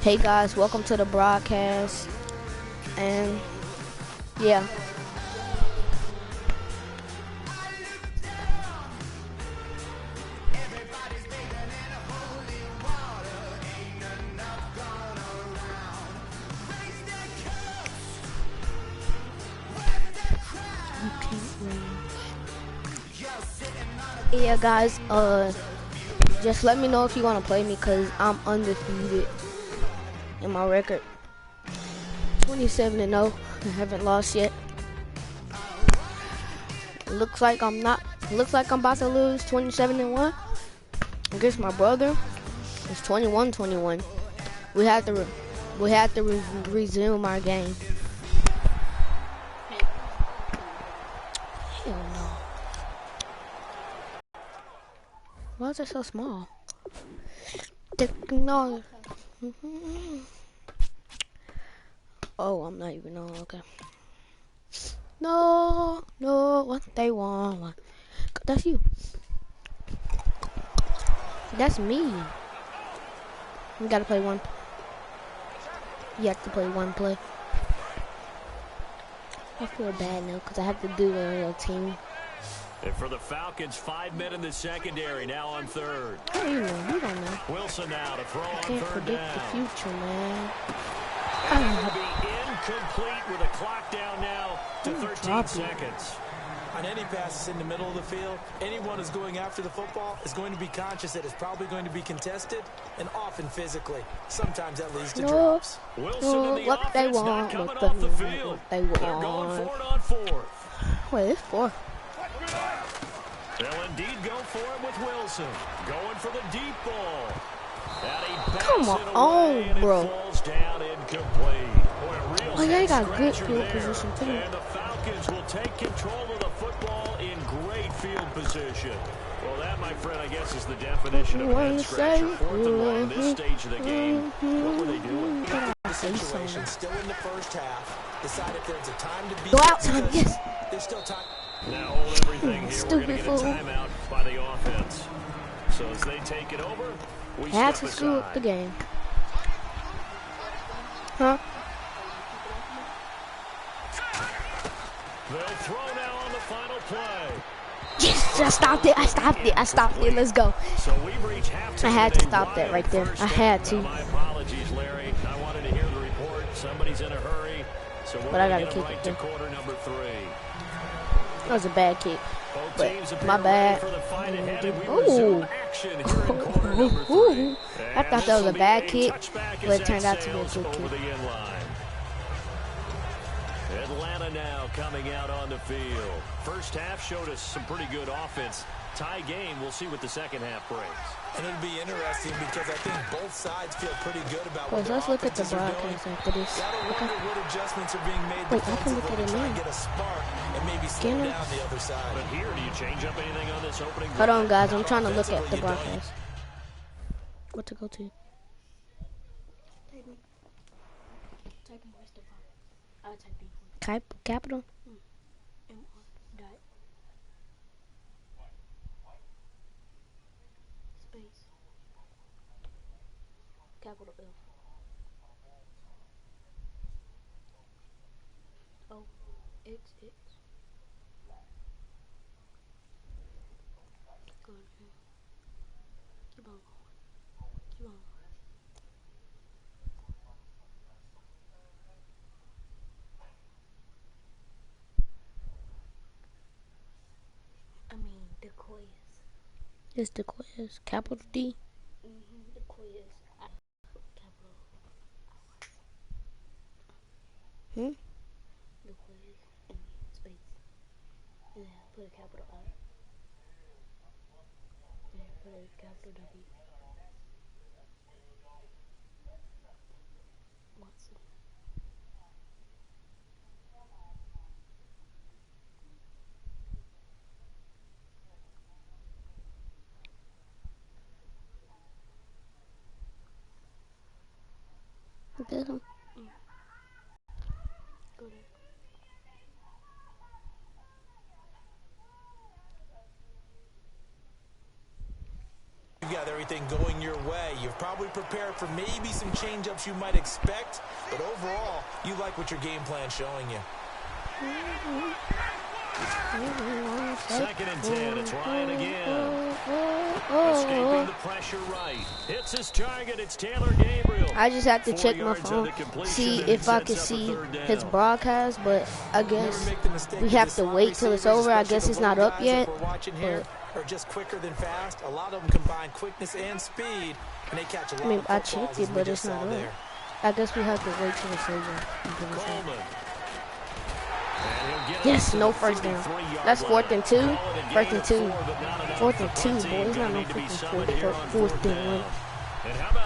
Hey guys, welcome to the broadcast. And yeah. Yeah guys, just let me know if you want to play me, cause I'm undefeated in my record. 27-0. I haven't lost yet. Looks like I'm about to lose 27-1 against my brother. It's 21-21. We have to resume our game. Hell no. Why is it so small? No. Oh, I'm not even on. Okay. No, what they want. That's you. That's me. You gotta play one. You have to play one play. I feel bad now because I have to do a real team. And for the Falcons, 5 men in the secondary, now on third. How do you know? You don't know. Wilson now to throw on third down. Can't predict the future, man. And that will be incomplete with a clock down now to 13 seconds. On any passes in the middle of the field, anyone who's going after the football is going to be conscious that it's probably going to be contested, and often physically. Sometimes that leads to drops. Wilson in the what they offense want, not coming what off the field. they want. They're going for it on fourth. Wait, it's fourth. They'll indeed go for it with Wilson. Going for the deep ball. Come on, bro. Falls down incomplete. Oh, yeah, you got good field position, too. And the Falcons will take control of the football in great field position. Well, that, my friend, I guess is the definition of a head scratcher. 4th and 1 this stage of the game. What were they doing? The situation still in the first half. Decide if there's a time to beat. Go out time, yes. There's still time. Now hold everything here. Stupid We're going to fool. get a timeout by the offense. So as they take it over, we Had step to screw up aside. the game. Huh? They'll throw now on the final play. Yes, I stopped it. Let's go. So we've reached halftime. I had to stop that right there. I had to. My apologies, Larry. I wanted to hear the report. Somebody's in a hurry. So we're But I going gotta to get kick right it to there. quarter number 3. That was a bad kick. Both But teams appear my bad. ready for the fight ahead, and we Ooh. resume action here in quarter number 3. I thought that was a bad kick, but it turned out to be a good Over kick. the inline. Atlanta now coming out on the field. First half showed us some pretty good offense. Tie game. We'll see what the second half brings. And it'll be interesting because I think both sides feel pretty good about what Let's look at the offenses are doing. broadcast after this. Gotta Okay. wonder what adjustments are being made Wait, I can look defensively at to it try and now. get a spark and maybe slow Can I? down the other side. But here, do you change up anything on this opening? Hold on, guys. I'm Not trying to look at the offensively, you don't. broadcast. What to go to? Capital? Space. Capital F. O. X. X. Go ahead. Keep on going. Keep on going. I mean, the quiz. It's the quiz. Capital D. The quiz. Capital. The quiz and space. And then put a capital I. And put a capital W. Watson. Get him. Go there. Together everything going your way. You've probably prepared for maybe some change-ups you might expect, but overall, you like what your game plan's showing you. 2nd and 10. It's Ryan again. Escaping the pressure right. Hits his target. It's Taylor Gabriel. I just have to check my phone, see if I can see his broadcast, but I guess we have to wait till it's over. I guess it's not up yet. Are just quicker than fast. A lot of them combine quickness and speed, and they catch a lot of I footballs, checked it, but it's not up. I guess we have to wait till it's over. Coleman. Yes, no first down. That's 4th and 2. 1st and 2. 4th and 2, boy. It's not no freaking 4th and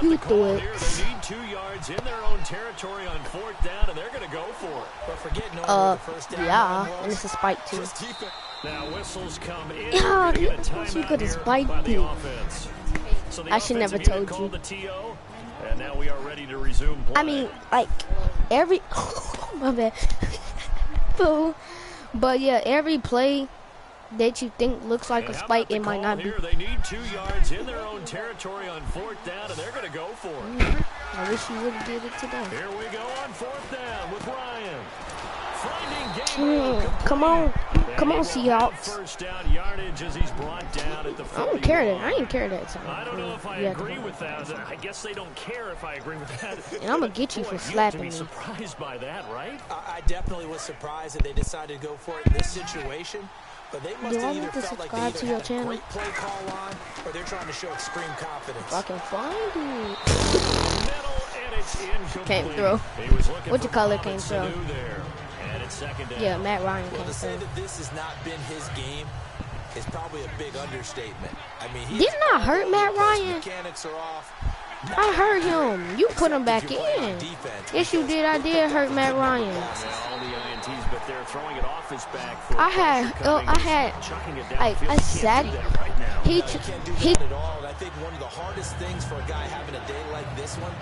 1. You threw it. They need 2 yards in their own territory on 4th down, and they're going to go for it. But forget the first down. Yeah, and it's a spike too. Now whistles come in. Yeah, you could have spiked it. So I should never told you. And now we are ready to resume play. I mean, like every my bad. But yeah, every play that you think looks like a spike, it might not be. They need 2 yards in their own territory on 4th down, and they're going to go for it. I wish you would have did it today. Here we go on 4th down with Ryan. Come on, Seahawks. First down yardage as he's brought down at the 40. I don't care that. I ain't care that time. I don't know if I agree with that. I guess they don't care if I agree with that. And I'm gonna get you for slapping me. You have to be surprised by that, right? I definitely was surprised that they decided to go for it in this situation. But they must have either felt like they either had a great play call on, or they're trying to show extreme confidence. I can find you. It's can't throw. What you call it? Can't throw. Yeah, Matt Ryan can't to say throw. that this has not been his game is probably a big understatement. I mean, didn't I hurt Matt Ryan? Mechanics are off. I hurt him. You put him back in. Yes, you did. I did hurt Matt Ryan. All the INTs, but they're throwing it off his back. I said he at all. And I think one of the hardest things for a guy having a day like this one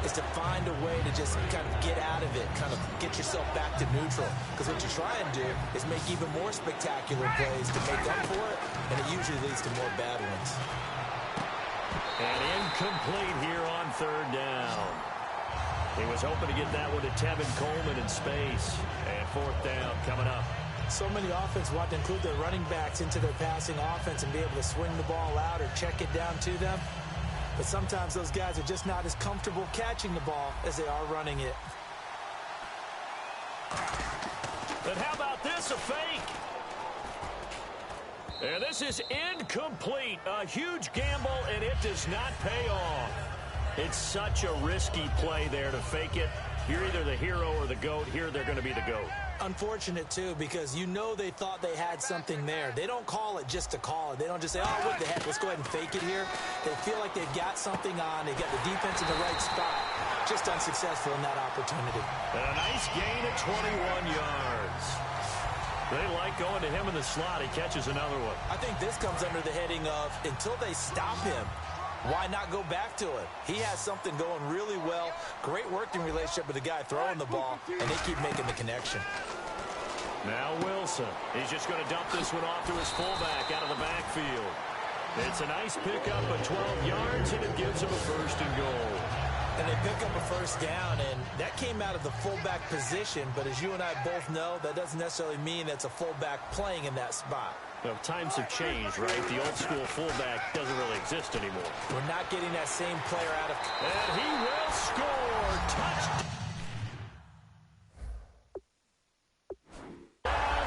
is to find a way to just kind of get out of it, kind of get yourself back to neutral. Because what you try and do is make even more spectacular plays to make up for it, and it usually leads to more bad ones. And incomplete here on 3rd down. He was hoping to get that one to Tevin Coleman in space. And 4th down coming up. So many offenses want to include their running backs into their passing offense and be able to swing the ball out or check it down to them. But sometimes those guys are just not as comfortable catching the ball as they are running it. But how about this, a fake? And this is incomplete. A huge gamble, and it does not pay off. It's such a risky play there to fake it. You're either the hero or the GOAT. Here they're going to be the GOAT. Unfortunate, too, because you know they thought they had something there. They don't call it just to call it. They don't just say, oh, what the heck, let's go ahead and fake it here. They feel like they've got something on. They got the defense in the right spot. Just unsuccessful in that opportunity. And a nice gain of 21 yards. They like going to him in the slot. He catches another one. I think this comes under the heading of until they stop him, why not go back to it? He has something going really well. Great working relationship with the guy throwing the ball, and they keep making the connection. Now Wilson. He's just going to dump this one off to his fullback out of the backfield. It's a nice pickup of 12 yards, and it gives him a 1st and goal. And they pick up a 1st down, and that came out of the fullback position. But as you and I both know, that doesn't necessarily mean that's a fullback playing in that spot. Well, times have changed, right? The old school fullback doesn't really exist anymore. We're not getting that same player out of... And he will score. Touchdown.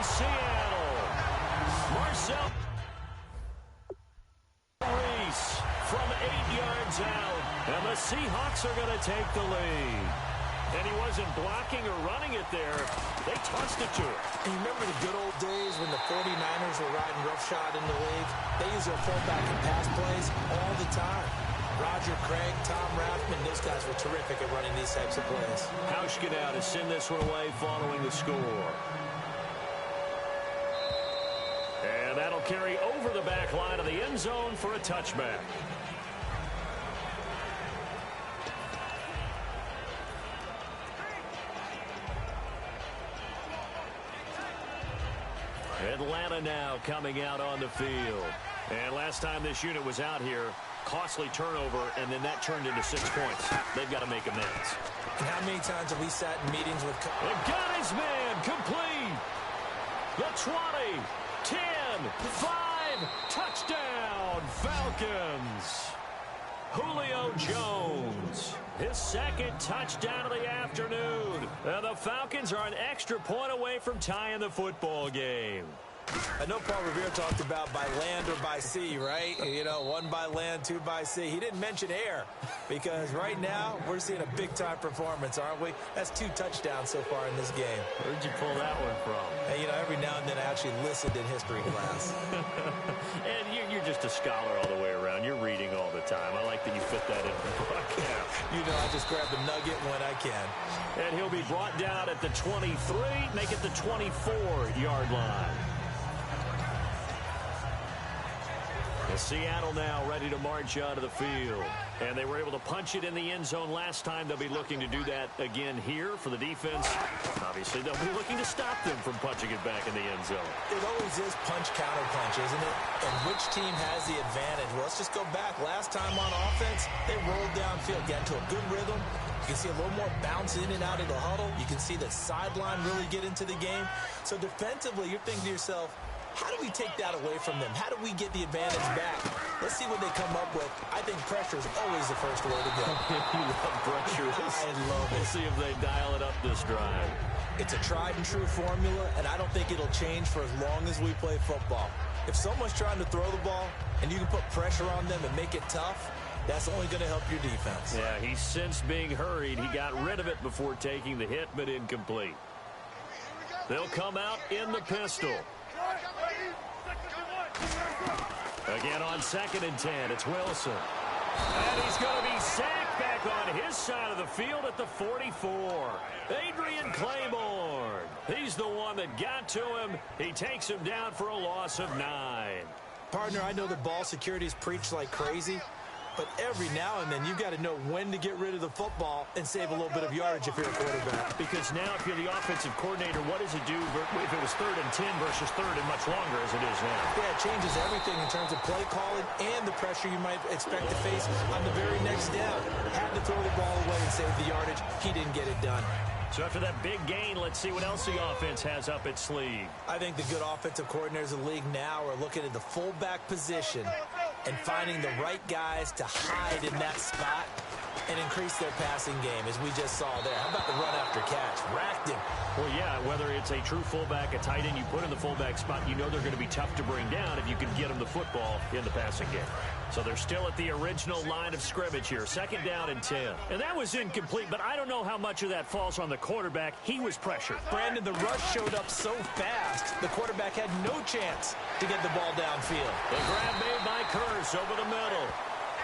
Seattle. Marcel Reese from 8 yards out. And the Seahawks are going to take the lead. And he wasn't blocking or running it there. They tossed it to him. And you remember the good old days when the 49ers were riding roughshod in the league? They used their fullback in pass plays all the time. Roger Craig, Tom Rathman, those guys were terrific at running these types of plays. Hauschka now to send this one away following the score. And that'll carry over the back line of the end zone for a touchback. Atlanta now coming out on the field. And last time this unit was out here, costly turnover, and then that turned into 6 points. They've got to make amends. And how many times have we sat in meetings with... They've got his man complete. The 20, 10, 5, touchdown, Falcons. Julio Jones, his second touchdown of the afternoon. And the Falcons are an extra point away from tying the football game. I know Paul Revere talked about by land or by sea, right? You know, 1 by land, 2 by sea. He didn't mention air because right now we're seeing a big-time performance, aren't we? That's 2 touchdowns so far in this game. Where'd you pull that one from? Hey, you know, every now and then I actually listened in history class. And you're just a scholar all the way around. You're reading all the time. I like that you fit that in the broadcast. You know, I just grab the nugget when I can. And he'll be brought down at the 23, make it the 24-yard line. Seattle now ready to march onto the field. And they were able to punch it in the end zone last time. They'll be looking to do that again here for the defense. Obviously, they'll be looking to stop them from punching it back in the end zone. It always is punch-counter-punch, isn't it? And which team has the advantage? Well, let's just go back. Last time on offense, they rolled downfield, got into a good rhythm. You can see a little more bounce in and out of the huddle. You can see the sideline really get into the game. So defensively, you're thinking to yourself, how do we take that away from them? How do we get the advantage back? Let's see what they come up with. I think pressure is always the first way to go. You love pressure. I love it. We'll see if they dial it up this drive. It's a tried-and-true formula, and I don't think it'll change for as long as we play football. If someone's trying to throw the ball and you can put pressure on them and make it tough, that's only going to help your defense. Yeah, he sensed being hurried. He got rid of it before taking the hit, but incomplete. They'll come out in the pistol. Again on 2nd and 10, it's Wilson. And he's going to be sacked back on his side of the field at the 44. Adrian Claiborne. He's the one that got to him. He takes him down for a loss of 9. Partner, I know the ball security is preached like crazy, but every now and then you've got to know when to get rid of the football and save a little bit of yardage if you're a quarterback. Because now if you're the offensive coordinator, what does it do if it was 3rd and 10 versus 3rd and much longer as it is now? Yeah, it changes everything in terms of play calling and the pressure you might expect to face on the very next down. Had to throw the ball away and save the yardage. He didn't get it done. So after that big gain, let's see what else the offense has up its sleeve. I think the good offensive coordinators in the league now are looking at the fullback position and finding the right guys to hide in that spot and increase their passing game, as we just saw there. How about the run after catch? Racked him. Well, yeah, whether it's a true fullback, a tight end you put in the fullback spot, you know they're going to be tough to bring down if you can get them the football in the passing game. So they're still at the original line of scrimmage here. 2nd down and 10. And that was incomplete, but I don't know how much of that falls on the quarterback. He was pressured. Brandon, the rush showed up so fast, the quarterback had no chance to get the ball downfield. The grab made by Curse over the middle.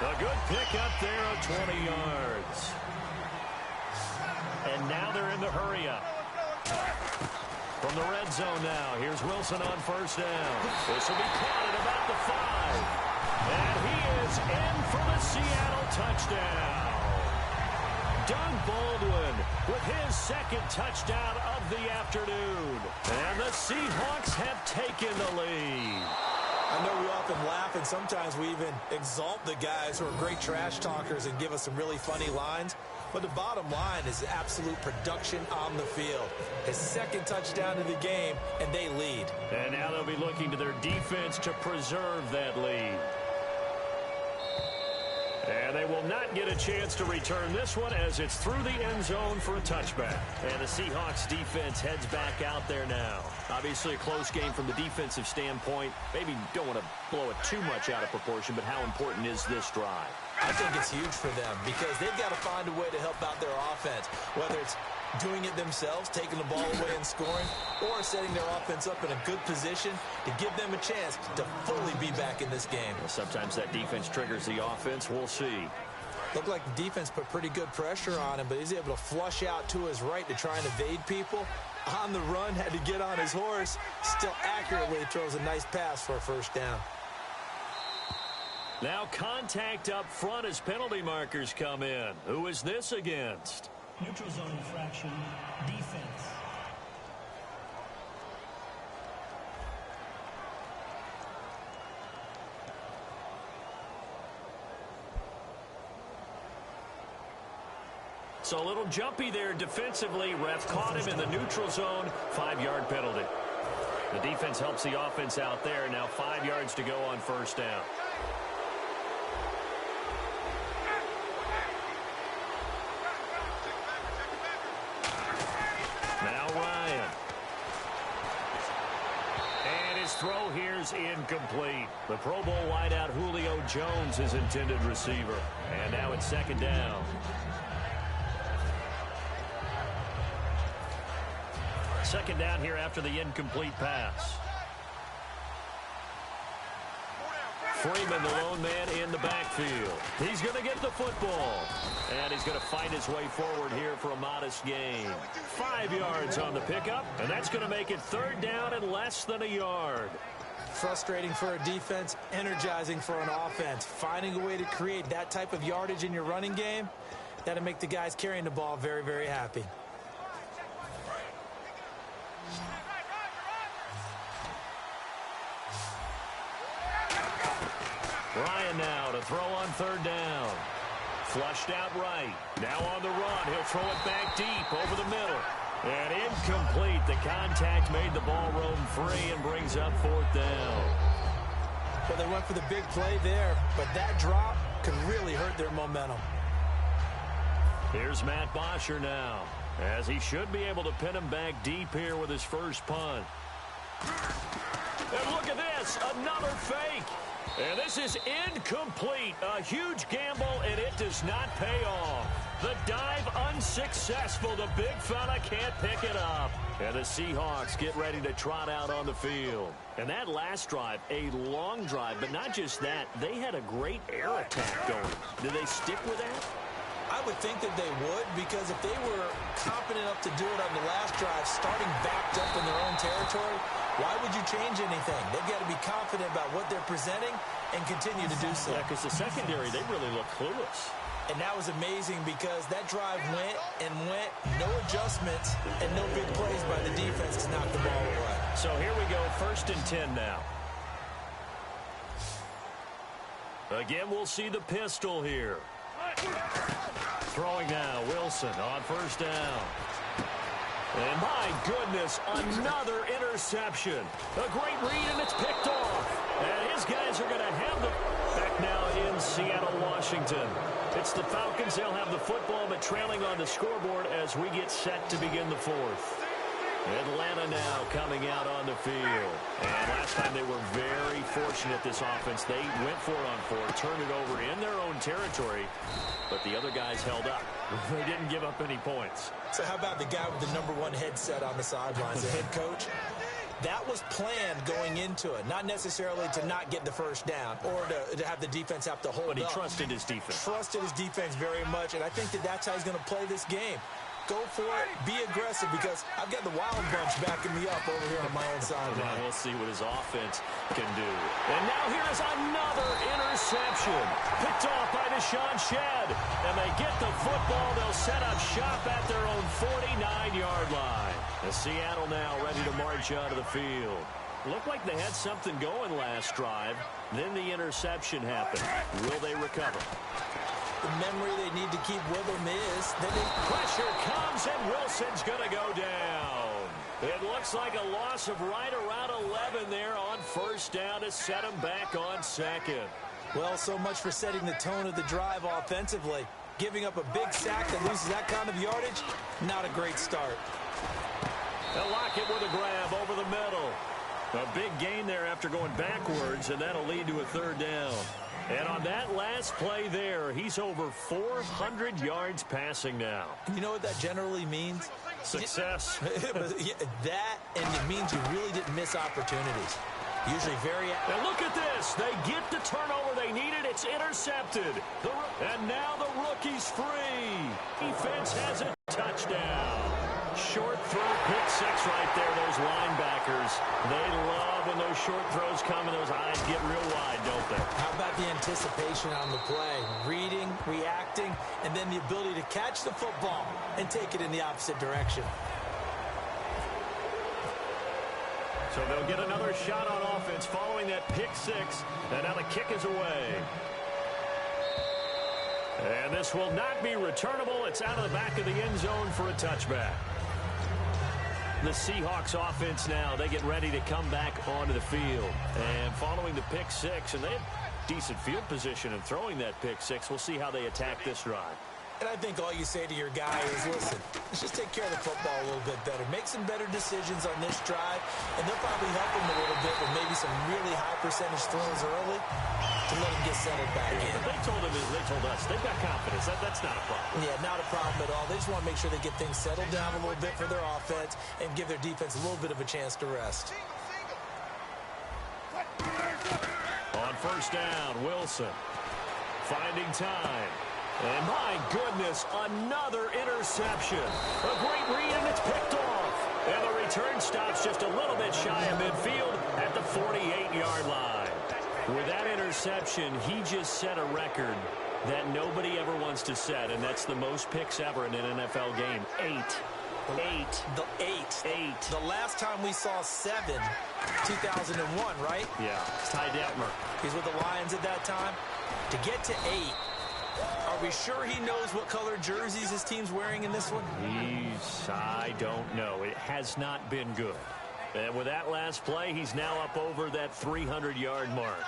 A good pickup there of 20 yards. And now they're in the hurry-up. From the red zone now, here's Wilson on 1st down. This will be caught at about the 5. And he is in for the Seattle touchdown. Doug Baldwin with his 2nd touchdown of the afternoon. And the Seahawks have taken the lead. I know we often laugh and sometimes we even exalt the guys who are great trash talkers and give us some really funny lines. But the bottom line is absolute production on the field. His 2nd touchdown of the game, and they lead. And now they'll be looking to their defense to preserve that lead. And they will not get a chance to return this one as it's through the end zone for a touchback. And the Seahawks defense heads back out there now. Obviously a close game from the defensive standpoint. Maybe don't want to blow it too much out of proportion, but how important is this drive? I think it's huge for them because they've got to find a way to help out their offense, whether it's doing it themselves, taking the ball away and scoring, or setting their offense up in a good position to give them a chance to fully be back in this game. Well, sometimes that defense triggers the offense. We'll see. Looked like the defense put pretty good pressure on him, but he's able to flush out to his right to try and evade people. On the run, had to get on his horse. Still accurately throws a nice pass for a 1st down. Now contact up front as penalty markers come in. Who is this against? Neutral zone infraction, defense. So a little jumpy there defensively. Ref caught him in the neutral zone. 5-yard penalty. The defense helps the offense out there. Now 5 yards to go on first down. Now Ryan. And his throw here's incomplete. The Pro Bowl wideout Julio Jones, his intended receiver. And now it's second down. Second down here after the incomplete pass. Freeman, the lone man in the backfield. He's going to get the football. And he's going to fight his way forward here for a modest gain. 5 yards on the pickup, and that's going to make it third down and less than a yard. Frustrating for a defense, energizing for an offense. Finding a way to create that type of yardage in your running game, that'll make the guys carrying the ball very, very happy. Ryan now to throw on third down. Flushed out right. Now on the run. He'll throw it back deep over the middle. And incomplete. The contact made the ball roam free and brings up fourth down. Well, they went for the big play there, but that drop could really hurt their momentum. Here's Matt Bosher now, as he should be able to pin him back deep here with his first punt. And look at this, another fake. And this is incomplete. A huge gamble, and it does not pay off. The dive unsuccessful. The big fella can't pick it up. And the Seahawks get ready to trot out on the field. And that last drive, a long drive, but not just that. They had a great air attack going. Did they stick with that? I would think that they would, because if they were confident enough to do it on the last drive, starting backed up in their own territory, why would you change anything? They've got to be confident about what they're presenting and continue to do so. Yeah, because the secondary, they really look clueless. And that was amazing because that drive went and went, no adjustments, and no big plays by the defense to knock the ball away. So here we go, 1st and 10 now. Again, we'll see the pistol here. Throwing now, Wilson on first down. And my goodness, another interception. A great read, and it's picked off. And his guys are going to have the back now in Seattle, Washington. It's the Falcons. They'll have the football, but trailing on the scoreboard as we get set to begin the fourth. Atlanta now coming out on the field. And last time they were very fortunate, this offense. They went for it on fourth, turned it over in their own territory, but the other guys held up. They didn't give up any points. So how about the guy with the #1 headset on the sidelines, the head coach? That was planned going into it, not necessarily to not get the first down or to have the defense have to hold up. But he trusted his defense. Trusted his defense very much, and I think that that's how he's going to play this game. Go for it, be aggressive, because I've got the wild bunch backing me up over here on my own sideline. Now we'll see what his offense can do. And now here's another interception. Picked off by Deshaun Shedd. And they get the football. They'll set up shop at their own 49-yard line. And Seattle now ready to march out of the field. Looked like they had something going last drive. Then the interception happened. Will they recover? The memory they need to keep with them is that pressure comes, and Wilson's going to go down. It looks like a loss of right around 11 there on first down to set him back on second. Well, so much for setting the tone of the drive offensively. Giving up a big sack that loses that kind of yardage, not a great start. They'll lock it with a grab over the middle. A big gain there after going backwards, and that'll lead to a third down. And on that last play there, he's over 400 yards passing now. You know what that generally means? Success. That, and it means you really didn't miss opportunities. Usually very... And look at this. They get the turnover they needed. It's intercepted. And now the rookie's free. Defense has a touchdown. Short throw, pick six right there. Those linebackers, they love when those short throws come and those eyes get real wide, don't they? How about the anticipation on the play? Reading, reacting, and then the ability to catch the football and take it in the opposite direction. So they'll get another shot on offense following that pick six, and now the kick is away. And this will not be returnable. It's out of the back of the end zone for a touchback. The Seahawks offense now, they get ready to come back onto the field. And following the pick six, and they had decent field position in throwing that pick six, we'll see how they attack this drive. And I think all you say to your guy is, listen, let's just take care of the football a little bit better. Make some better decisions on this drive, and they'll probably help him a little bit with maybe some really high percentage throws early to let him get settled back in. But they told us, they've got confidence. That's not a problem. Yeah, not a problem at all. They just want to make sure they get things settled down a little bit for their offense and give their defense a little bit of a chance to rest. On first down, Wilson finding time. And my goodness, another interception. A great read, and it's picked off. And the return stops just a little bit shy of midfield at the 48-yard line. With that interception, he just set a record that nobody ever wants to set, and that's the most picks ever in an NFL game. Eight. The last time we saw 7, 2001, right? Yeah, it's Ty Detmer. He's with the Lions at that time. To get to 8, are we sure he knows what color jerseys his team's wearing in this one? I don't know. It has not been good. And with that last play, he's now up over that 300-yard mark.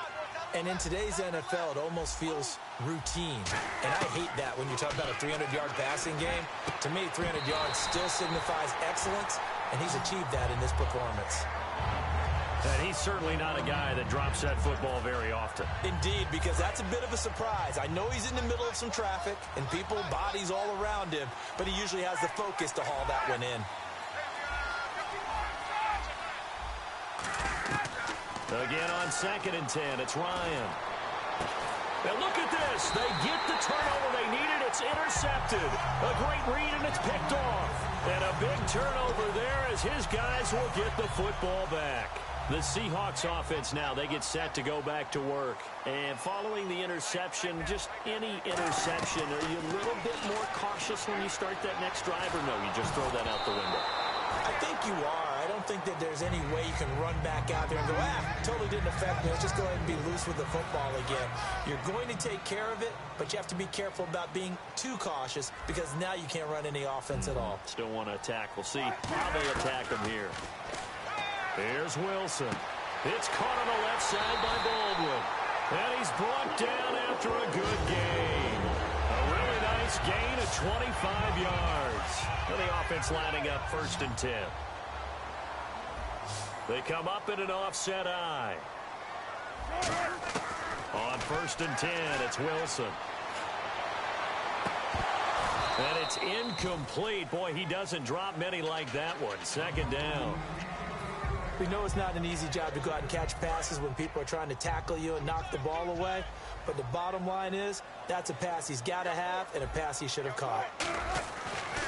And in today's NFL, it almost feels routine. And I hate that when you talk about a 300-yard passing game. To me, 300 yards still signifies excellence, and he's achieved that in this performance. And he's certainly not a guy that drops that football very often. Indeed, because that's a bit of a surprise. I know he's in the middle of some traffic and people, bodies all around him, but he usually has the focus to haul that one in. Again on 2nd and 10, it's Ryan. Now look at this. They get the turnover they needed. It's intercepted. A great read, and it's picked off. And a big turnover there as his guys will get the football back. The Seahawks offense now, they get set to go back to work. And following the interception, just any interception, are you a little bit more cautious when you start that next drive, or no, you just throw that out the window? I think you are. I don't think that there's any way you can run back out there and go, totally didn't affect me. Let's just go ahead and be loose with the football again. You're going to take care of it, but you have to be careful about being too cautious because now you can't run any offense at all. Still want to attack. We'll see how they attack him here. Here's Wilson. It's caught on the left side by Baldwin. And he's brought down after a good gain. A really nice gain of 25 yards. And the offense lining up 1st and 10. They come up in an offset eye. On 1st and 10, it's Wilson. And it's incomplete. Boy, he doesn't drop many like that one. 2nd down. We know it's not an easy job to go out and catch passes when people are trying to tackle you and knock the ball away. But the bottom line is, that's a pass he's got to have and a pass he should have caught.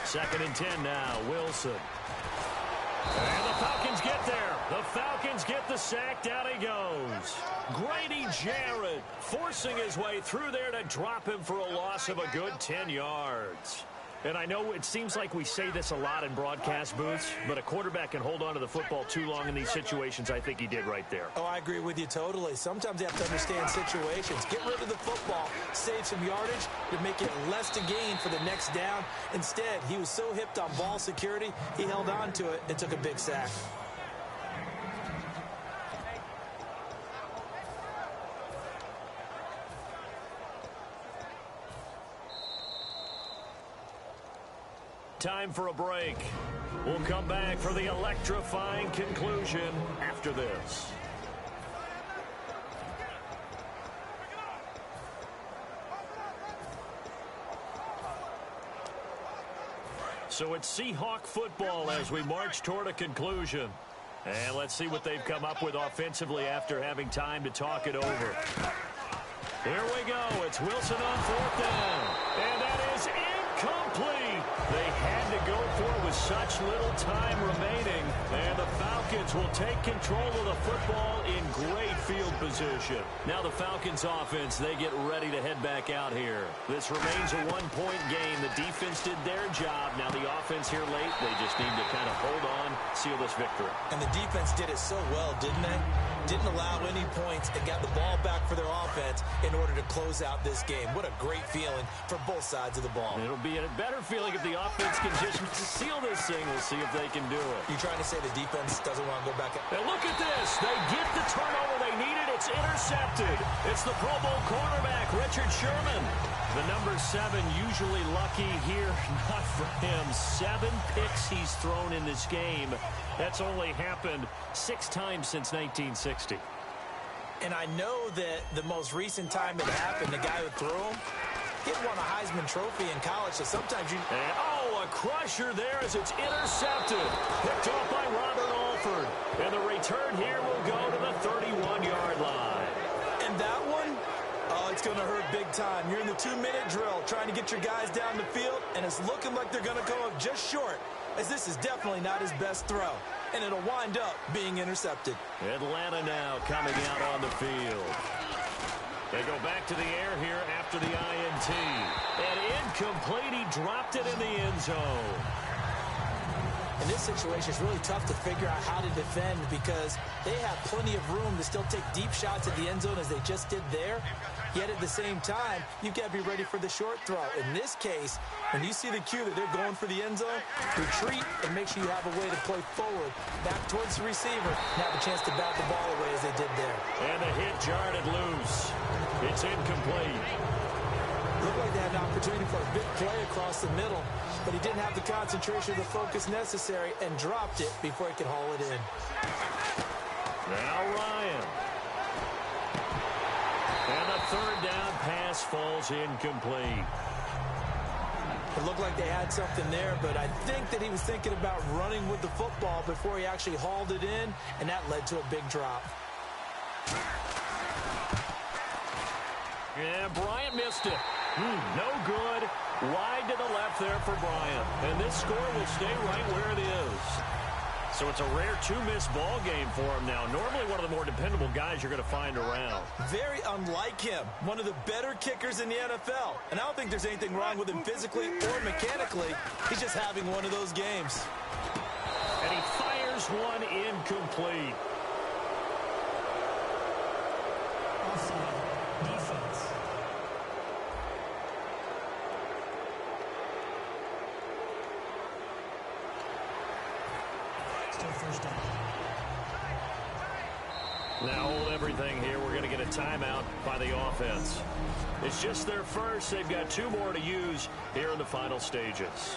2nd and 10 now, Wilson. And the Falcons get there. The Falcons get the sack. Down he goes. Grady Jarrett forcing his way through there to drop him for a loss of a good 10 yards. And I know it seems like we say this a lot in broadcast booths, but a quarterback can hold on to the football too long in these situations. I think he did right there. Oh, I agree with you totally. Sometimes you have to understand situations. Get rid of the football, save some yardage to make it less to gain for the next down. Instead, he was so hipped on ball security, he held on to it and took a big sack. Time for a break. We'll come back for the electrifying conclusion after this. So it's Seahawk football as we march toward a conclusion. And let's see what they've come up with offensively after having time to talk it over. Here we go. It's Wilson on 4th down. And that is incomplete. They had to go for it with such little time remaining. And the Falcons will take control of the football in great field position. Now the Falcons offense, they get ready to head back out here. This remains a one-point game. The defense did their job. Now the offense here late, they just need to kind of hold on, seal this victory. And the defense did it so well, didn't they? didn't allow any points and got the ball back for their offense in order to close out this game. What a great feeling for both sides of the ball. It'll be a better feeling if the offense can just seal this thing. We'll see if they can do it. You trying to say the defense doesn't want to go back? And look at this. They get the turnover they needed. It's intercepted. It's the Pro Bowl cornerback, Richard Sherman. The number 7 usually lucky here. Not for him. 7 picks he's thrown in this game. That's only happened 6 times since 1960. And I know that the most recent time it happened, the guy who threw him, he won a Heisman Trophy in college, so sometimes you... And, a crusher there as it's intercepted. Picked off by Robert Alford. And the return here will go to the 31-yard line. And that one, it's going to hurt big time. You're in the 2-minute drill trying to get your guys down the field, and it's looking like they're going to come up just short, as this is definitely not his best throw. And it'll wind up being intercepted. Atlanta now coming out on the field. They go back to the air here after the INT. And incomplete. He dropped it in the end zone. In this situation, it's really tough to figure out how to defend because they have plenty of room to still take deep shots at the end zone as they just did there. Yet at the same time, you've got to be ready for the short throw. In this case, when you see the cue that they're going for the end zone, retreat and make sure you have a way to play forward, back towards the receiver, and have a chance to bat the ball away as they did there. And the hit jarred it loose. It's incomplete. Looked like they had an opportunity for a big play across the middle, but he didn't have the concentration or the focus necessary and dropped it before he could haul it in. Now Ryan. And the third down pass falls incomplete. It looked like they had something there, but I think that he was thinking about running with the football before he actually hauled it in, and that led to a big drop. Yeah, Bryant missed it. No good. Wide to the left there for Bryant. And this score will stay right where it is. So it's a rare 2-miss ball game for him now. Normally one of the more dependable guys you're going to find around. Very unlike him. One of the better kickers in the NFL. And I don't think there's anything wrong with him physically or mechanically. He's just having one of those games. And he fires one incomplete. Offside. Defense. Still first down. Now hold everything here. We're going to get a timeout by the offense. It's just their first. They've got 2 more to use here in the final stages.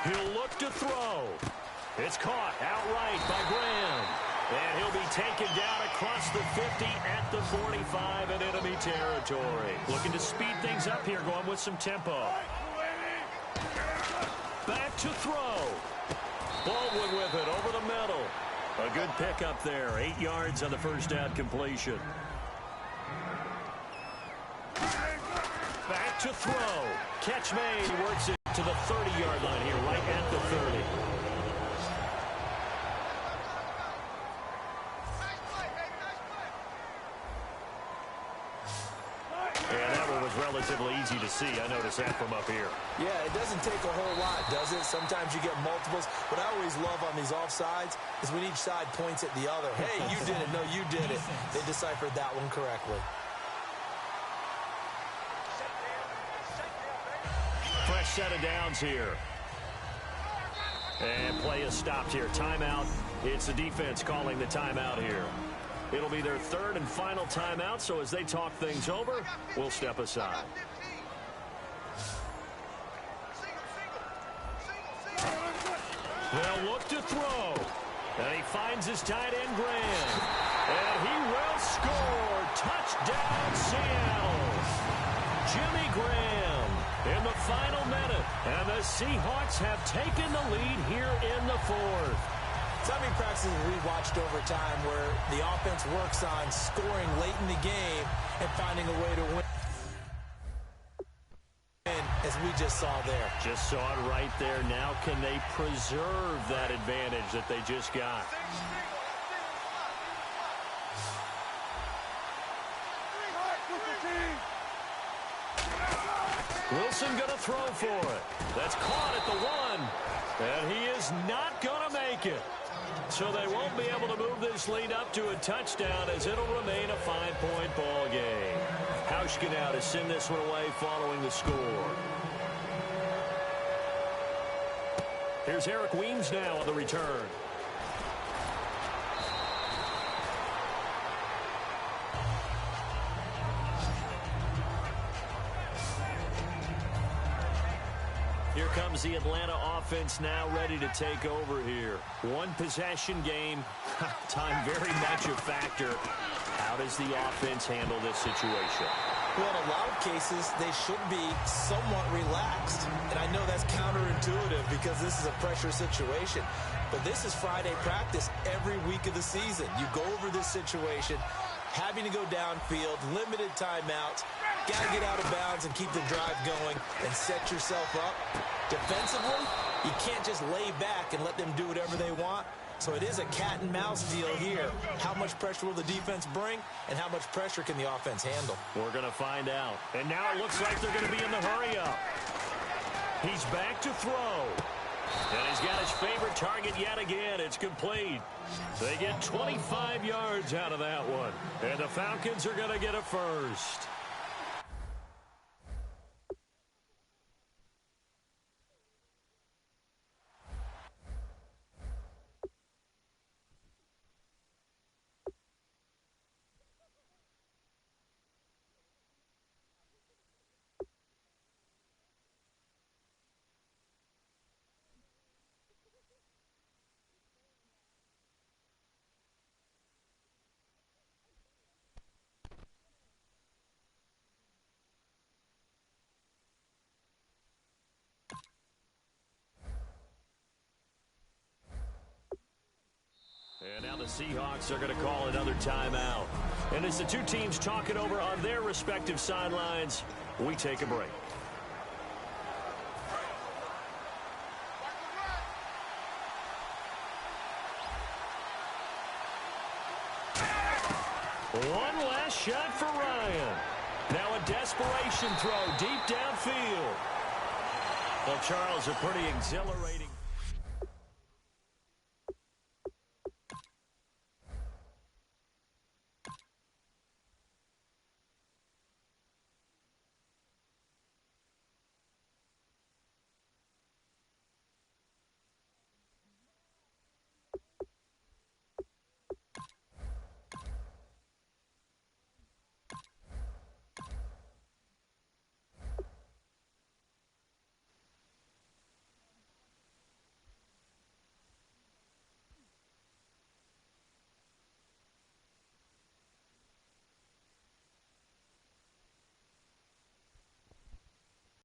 He'll look to throw. It's caught outright by Graham. And he'll be taken down across the 50 at the 45 in enemy territory. Looking to speed things up here, going with some tempo. Back to throw. Baldwin with it over the middle. A good pickup there. 8 yards on the first down completion. Back to throw. Catch made. He works it to the 30-yard line here, right at the 30. And that one was relatively easy to see. I noticed that from up here. Yeah, it doesn't take a whole lot, does it? Sometimes you get multiples. What I always love on these offsides is when each side points at the other. Hey, you did it. No, you did it. They deciphered that one correctly. Fresh set of downs here. And play is stopped here. Timeout. It's the defense calling the timeout here. It'll be their third and final timeout, so as they talk things over, we'll step aside. They'll look to throw. And he finds his tight end, Graham. And he will score. Touchdown, Seattle. Jimmy Graham in the final minute. And the Seahawks have taken the lead here in the 4th. So many practices we watched over time where the offense works on scoring late in the game and finding a way to win, as we just saw there. Just saw it right there. Now can they preserve that advantage that they just got? Wilson going to throw for it. That's caught at the 1. And he is not going to make it. So they won't be able to move this lead up to a touchdown as it'll remain a 5-point ball game. Hauschka now to send this one away following the score. Here's Eric Weems now on the return. Here comes the Atlanta offense now ready to take over here. One possession game. Time very much a factor. How does the offense handle this situation? Well, in a lot of cases, they should be somewhat relaxed. And I know that's counterintuitive because this is a pressure situation. But this is Friday practice every week of the season. You go over this situation, having to go downfield, limited timeouts, got to get out of bounds and keep the drive going and set yourself up. Defensively, you can't just lay back and let them do whatever they want. So it is a cat and mouse deal here. How much pressure will the defense bring and how much pressure can the offense handle? We're going to find out. And now it looks like they're going to be in the hurry up. He's back to throw. And he's got his favorite target yet again. It's complete. They get 25 yards out of that one. And the Falcons are going to get a first. And now the Seahawks are going to call another timeout. And as the two teams talk it over on their respective sidelines, we take a break. One last shot for Ryan. Now a desperation throw deep downfield. Well, Charles, a pretty exhilarating